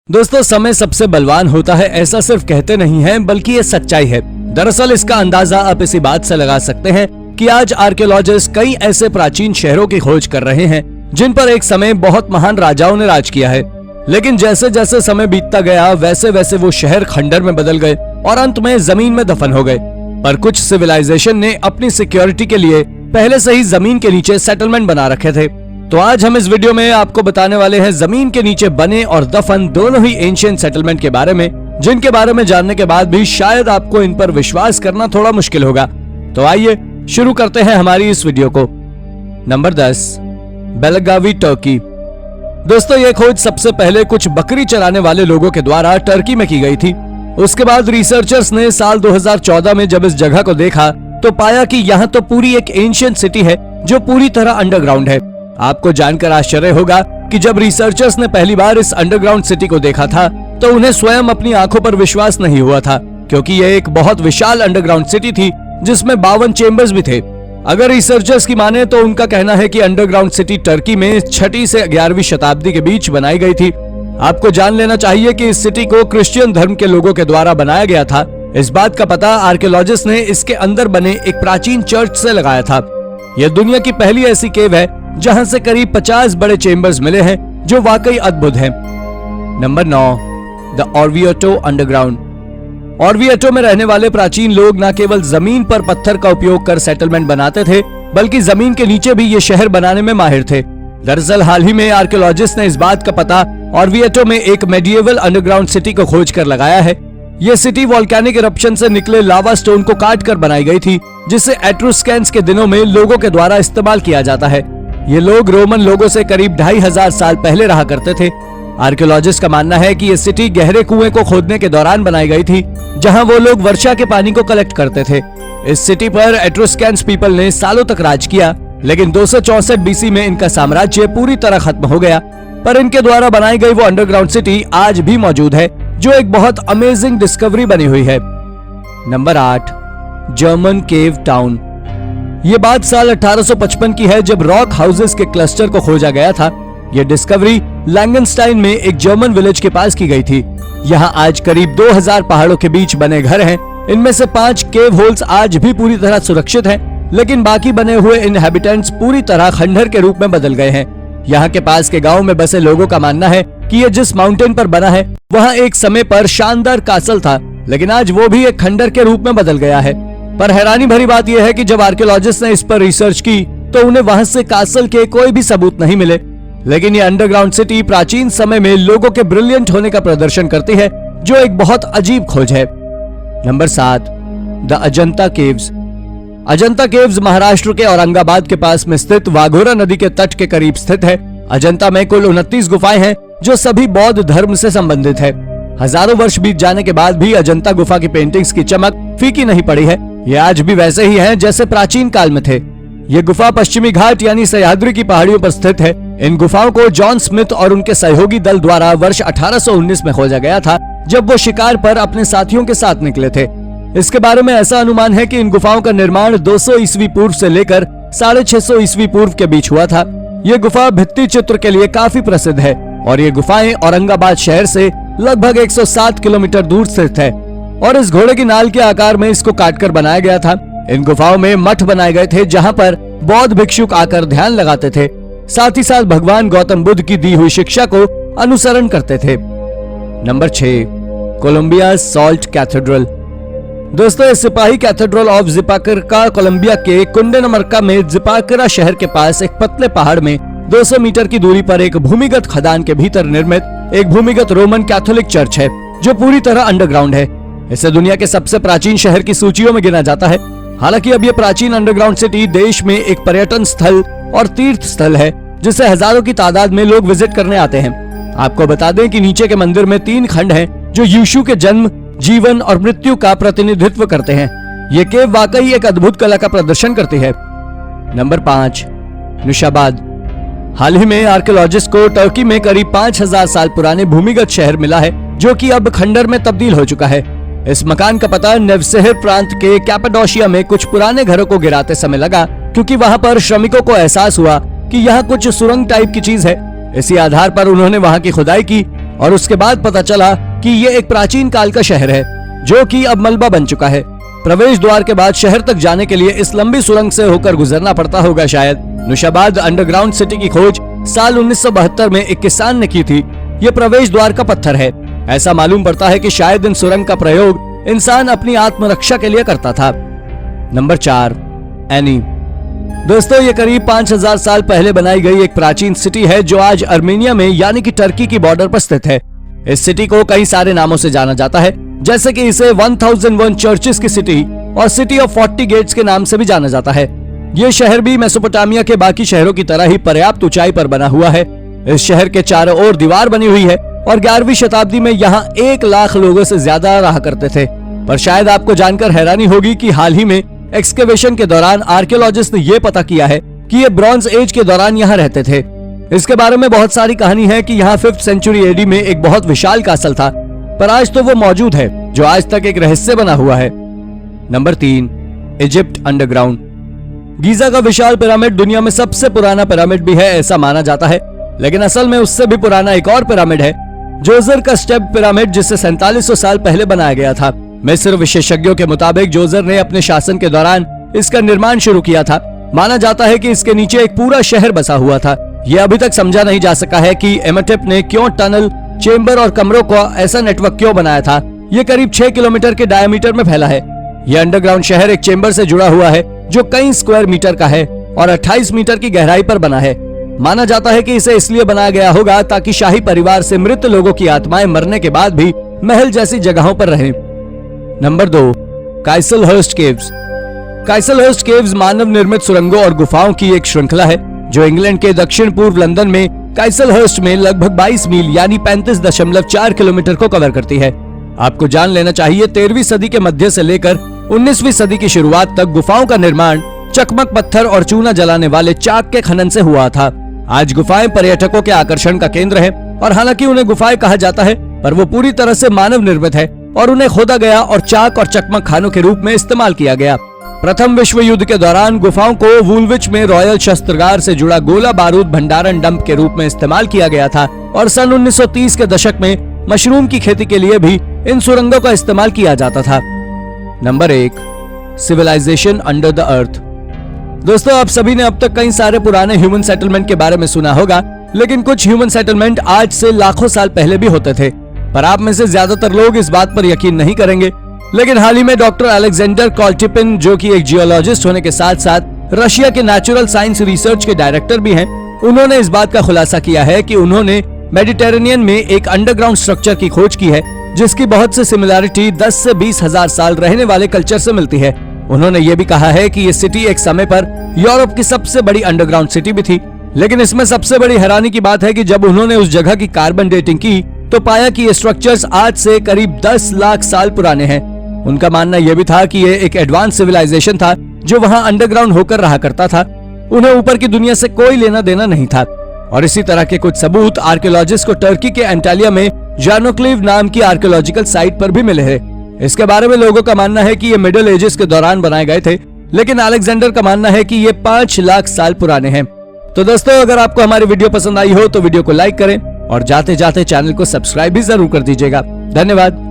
दोस्तों, समय सबसे बलवान होता है ऐसा सिर्फ कहते नहीं हैं, बल्कि ये सच्चाई है। दरअसल इसका अंदाजा आप इसी बात से लगा सकते हैं कि आज आर्कियोलॉजिस्ट कई ऐसे प्राचीन शहरों की खोज कर रहे हैं जिन पर एक समय बहुत महान राजाओं ने राज किया है। लेकिन जैसे जैसे समय बीतता गया वैसे वैसे वो शहर खंडर में बदल गए और अंत में जमीन में दफन हो गए। पर कुछ सिविलाइजेशन ने अपनी सिक्योरिटी के लिए पहले से ही जमीन के नीचे सेटलमेंट बना रखे थे। तो आज हम इस वीडियो में आपको बताने वाले हैं जमीन के नीचे बने और दफन दोनों ही एंशिएंट सेटलमेंट के बारे में, जिनके बारे में जानने के बाद भी शायद आपको इन पर विश्वास करना थोड़ा मुश्किल होगा। तो आइए शुरू करते हैं हमारी इस वीडियो को। Number 10, Belagavi, Turkey. दोस्तों, ये खोज सबसे पहले कुछ बकरी चराने वाले लोगों के द्वारा टर्की में की गई थी। उसके बाद रिसर्चर्स ने साल 2014 में जब इस जगह को देखा तो पाया कि यहाँ तो पूरी एक एंशिएंट सिटी है जो पूरी तरह अंडरग्राउंड है। आपको जानकर आश्चर्य होगा कि जब रिसर्चर्स ने पहली बार इस अंडरग्राउंड सिटी को देखा था तो उन्हें स्वयं अपनी आंखों पर विश्वास नहीं हुआ था, क्योंकि यह एक बहुत विशाल अंडरग्राउंड सिटी थी जिसमें 52 चेंबर्स भी थे। अगर रिसर्चर्स की माने तो उनका कहना है कि अंडरग्राउंड सिटी टर्की में 6वीं से 11वीं शताब्दी के बीच बनाई गई थी। आपको जान लेना चाहिए कि इस सिटी को क्रिश्चियन धर्म के लोगों के द्वारा बनाया गया था। इस बात का पता आर्कियोलॉजिस्ट ने इसके अंदर बने एक प्राचीन चर्च से लगाया था। यह दुनिया की पहली ऐसी केव है जहां से करीब 50 बड़े चेंबर्स मिले हैं जो वाकई अद्भुत हैं। Number 9, the Orvieto underground. Orvieto में रहने वाले प्राचीन लोग न केवल जमीन पर पत्थर का उपयोग कर सेटलमेंट बनाते थे, बल्कि जमीन के नीचे भी ये शहर बनाने में माहिर थे। दरअसल हाल ही में आर्कियोलॉजिस्ट ने इस बात का पता ऑर्विएटो में एक मेडिएवल अंडरग्राउंड सिटी को खोज कर लगाया है। यह सिटी वोल्केनिक इरप्शन से निकले लावा स्टोन को काट कर बनाई गई थी, जिसे एट्रुस्कैंस के दिनों में लोगों के द्वारा इस्तेमाल किया जाता है। ये लोग रोमन लोगों से करीब 2500 साल पहले रहा करते थे। आर्कियोलॉजिस्ट का मानना है कि ये सिटी गहरे कुएं को खोदने के दौरान बनाई गई थी, जहां वो लोग वर्षा के पानी को कलेक्ट करते थे। इस सिटी पर एट्रुस्कैंस पीपल ने सालों तक राज किया, लेकिन 264 बीसी में इनका साम्राज्य पूरी तरह खत्म हो गया। पर इनके द्वारा बनाई गई वो अंडरग्राउंड सिटी आज भी मौजूद है, जो एक बहुत अमेजिंग डिस्कवरी बनी हुई है। नंबर 8, जर्मन केव टाउन। ये बात साल 1855 की है, जब रॉक हाउसेस के क्लस्टर को खोजा गया था। यह डिस्कवरी लैंगनस्टाइन में एक जर्मन विलेज के पास की गई थी। यहाँ आज करीब 2000 पहाड़ों के बीच बने घर हैं। इनमें से 5 केव होल्स आज भी पूरी तरह सुरक्षित हैं, लेकिन बाकी बने हुए इनहैबिटेंट्स पूरी तरह खंडहर के रूप में बदल गए हैं। यहाँ के पास के गांव में बसे लोगों का मानना है कि ये जिस माउंटेन पर बना है वहाँ एक समय पर शानदार कासल था, लेकिन आज वो भी एक खंडहर के रूप में बदल गया है। पर हैरानी भरी बात यह है कि जब आर्कियोलॉजिस्ट ने इस पर रिसर्च की तो उन्हें वहां से कासल के कोई भी सबूत नहीं मिले। लेकिन ये अंडरग्राउंड सिटी प्राचीन समय में लोगों के ब्रिलियंट होने का प्रदर्शन करती है, जो एक बहुत अजीब खोज है। Number 7, the Ajanta caves. Ajanta caves Maharashtra के औरंगाबाद के पास में स्थित वाघोरा नदी के तट के करीब स्थित है। अजंता में कुल 29 गुफाएं हैं जो सभी बौद्ध धर्म से संबंधित है। हजारों वर्ष बीत जाने के बाद भी अजंता गुफा की पेंटिंग्स की चमक फीकी नहीं पड़ी है। ये आज भी वैसे ही हैं जैसे प्राचीन काल में थे। ये गुफा पश्चिमी घाट यानी सह्याद्री की पहाड़ियों पर स्थित है। इन गुफाओं को जॉन स्मिथ और उनके सहयोगी दल द्वारा वर्ष 1819 में खोजा गया था, जब वो शिकार पर अपने साथियों के साथ निकले थे। इसके बारे में ऐसा अनुमान है कि इन गुफाओं का निर्माण 200 ईस्वी पूर्व से लेकर 650 ईस्वी पूर्व के बीच हुआ था। ये गुफा भित्ति चित्र के लिए काफी प्रसिद्ध है और ये गुफाएं औरंगाबाद शहर से लगभग 107 किलोमीटर दूर स्थित है और इस घोड़े की नाल के आकार में इसको काटकर बनाया गया था। इन गुफाओं में मठ बनाए गए थे जहां पर बौद्ध भिक्षुक आकर ध्यान लगाते थे, साथ ही साथ भगवान गौतम बुद्ध की दी हुई शिक्षा को अनुसरण करते थे। Number 6, Colombia salt cathedral. दोस्तों, सिपाही कैथेड्रल ऑफ जिपाकरा कोलंबिया के कुंडेनमरका में जिपाकरा शहर के पास एक पतले पहाड़ में 200 मीटर की दूरी पर एक भूमिगत खदान के भीतर निर्मित एक भूमिगत रोमन कैथोलिक चर्च है, जो पूरी तरह अंडरग्राउंड है। इसे दुनिया के सबसे प्राचीन शहर की सूचियों में गिना जाता है। हालांकि अब यह प्राचीन अंडरग्राउंड सिटी देश में एक पर्यटन स्थल और तीर्थ स्थल है, जिसे हजारों की तादाद में लोग विजिट करने आते हैं। आपको बता दें कि नीचे के मंदिर में 3 खंड हैं, जो यीशु के जन्म, जीवन और मृत्यु का प्रतिनिधित्व करते हैं। ये केव वाकई एक अद्भुत कला का प्रदर्शन करती है। नंबर 5, नुशाबाद। हाल ही में आर्कियोलॉजिस्ट को टर्की में करीब 5000 साल पुराने भूमिगत शहर मिला है, जो कि अब खंडर में तब्दील हो चुका है। इस मकान का पता नेवशेहर प्रांत के कैपाडोशिया में कुछ पुराने घरों को गिराते समय लगा, क्योंकि वहां पर श्रमिकों को एहसास हुआ कि यहाँ कुछ सुरंग टाइप की चीज है। इसी आधार पर उन्होंने वहां की खुदाई की और उसके बाद पता चला कि ये एक प्राचीन काल का शहर है जो कि अब मलबा बन चुका है। प्रवेश द्वार के बाद शहर तक जाने के लिए इस लंबी सुरंग से होकर गुजरना पड़ता होगा शायद। नूशाबाद अंडरग्राउंड सिटी की खोज साल 1972 में एक किसान ने की थी। ये प्रवेश द्वार का पत्थर है। ऐसा मालूम पड़ता है कि शायद इन सुरंग का प्रयोग इंसान अपनी आत्मरक्षा के लिए करता था। Number 4, any. दोस्तों, ये करीब 5000 साल पहले बनाई गई एक प्राचीन सिटी है जो आज अर्मेनिया में यानी कि टर्की की बॉर्डर पर स्थित है। इस सिटी को कई सारे नामों से जाना जाता है, जैसे कि इसे 1001 चर्चेस की सिटी और सिटी ऑफ 40 गेट्स के नाम से भी जाना जाता है। ये शहर भी मेसोपोटामिया के बाकी शहरों की तरह ही पर्याप्त ऊंचाई पर बना हुआ है। इस शहर के चारों ओर दीवार बनी हुई है और 11वीं शताब्दी में यहाँ 1 लाख लोगों से ज्यादा रहा करते थे। पर शायद आपको जानकर हैरानी होगी कि हाल ही में एक्सकेवेशन के दौरान आर्कियोलॉजिस्ट ने यह पता किया है कि ये ब्रॉन्ज एज के दौरान यहाँ रहते थे। इसके बारे में बहुत सारी कहानी है कि यहाँ 5th सेंचुरी एडी में एक बहुत विशाल कासल था, पर आज तो वो मौजूद है जो आज तक एक रहस्य बना हुआ है। Number 3, Egypt underground. गीजा का विशाल पिरामिड दुनिया में सबसे पुराना पिरामिड भी है ऐसा माना जाता है, लेकिन असल में उससे भी पुराना एक और पिरामिड है, जोजर का स्टेप पिरामिड, जिसे 4700 साल पहले बनाया गया था। मिस्र विशेषज्ञों के मुताबिक जोजर ने अपने शासन के दौरान इसका निर्माण शुरू किया था। माना जाता है कि इसके नीचे एक पूरा शहर बसा हुआ था। यह अभी तक समझा नहीं जा सका है कि एमेटेप ने क्यों टनल, चेम्बर और कमरों का ऐसा नेटवर्क क्यों बनाया था। यह करीब 6 किलोमीटर के डायमीटर में फैला है। यह अंडरग्राउंड शहर एक चेम्बर से जुड़ा हुआ है जो कई स्क्वायर मीटर का है और 28 मीटर की गहराई पर बना है। माना जाता है कि इसे इसलिए बनाया गया होगा ताकि शाही परिवार से मृत लोगों की आत्माएं मरने के बाद भी महल जैसी जगहों पर रहें। Number 2, Chislehurst caves. Chislehurst caves मानव निर्मित सुरंगों और गुफाओं की एक श्रृंखला है जो इंग्लैंड के दक्षिण पूर्व लंदन में काइसलहर्स्ट में लगभग 22 मील यानी 35.4 किलोमीटर को कवर करती है। आपको जान लेना चाहिए 13वीं सदी के मध्य से लेकर 19वीं सदी की शुरुआत तक गुफाओं का निर्माण चकमक पत्थर और चूना जलाने वाले चाक के खनन से हुआ था। आज गुफाएं पर्यटकों के आकर्षण का केंद्र है और हालांकि उन्हें गुफाएं कहा जाता है, पर वो पूरी तरह से मानव निर्मित है और उन्हें खोदा गया और चाक और चकमक खानों के रूप में इस्तेमाल किया गया। प्रथम विश्व युद्ध के दौरान गुफाओं को वुलविच में रॉयल शस्त्रागार से जुड़ा गोला बारूद भंडारण डंप के रूप में इस्तेमाल किया गया था और सन 1930 के दशक में मशरूम की खेती के लिए भी इन सुरंगों का इस्तेमाल किया जाता था। Number 1, civilization under the earth. दोस्तों, आप सभी ने अब तक कई सारे पुराने ह्यूमन सेटलमेंट के बारे में सुना होगा, लेकिन कुछ ह्यूमन सेटलमेंट आज से लाखों साल पहले भी होते थे। पर आप में से ज्यादातर लोग इस बात पर यकीन नहीं करेंगे, लेकिन हाल ही में डॉक्टर अलेक्जेंडर कॉल्टिपिन, जो कि एक जियोलॉजिस्ट होने के साथ साथ रशिया के नेचुरल साइंस रिसर्च के डायरेक्टर भी हैं, उन्होंने इस बात का खुलासा किया है कि उन्होंने मेडिटेरेनियन में एक अंडरग्राउंड स्ट्रक्चर की खोज की है जिसकी बहुत से सिमिलैरिटी 10 से 20 हजार साल रहने वाले कल्चर से मिलती है। उन्होंने ये भी कहा है कि ये सिटी एक समय पर यूरोप की सबसे बड़ी अंडरग्राउंड सिटी भी थी, लेकिन इसमें सबसे बड़ी हैरानी की बात है कि जब उन्होंने उस जगह की कार्बन डेटिंग की तो पाया कि ये स्ट्रक्चर्स आज से करीब 10 लाख साल पुराने हैं। उनका मानना यह भी था कि ये एक एडवांस सिविलाइजेशन था जो वहां अंडरग्राउंड होकर रहा करता था। उन्हें ऊपर की दुनिया से कोई लेना देना नहीं था। और इसी तरह के कुछ सबूत आर्कियोलॉजिस्ट को टर्की के एंटालिया में जानोक्लिव नाम की आर्कियोलॉजिकल साइट पर भी मिले हैं। इसके बारे में लोगों का मानना है कि ये मिडिल एजेस के दौरान बनाए गए थे, लेकिन अलेक्जेंडर का मानना है कि ये 5 लाख साल पुराने हैं। तो दोस्तों, अगर आपको हमारी वीडियो पसंद आई हो तो वीडियो को लाइक करें और जाते जाते चैनल को सब्सक्राइब भी जरूर कर दीजिएगा। धन्यवाद।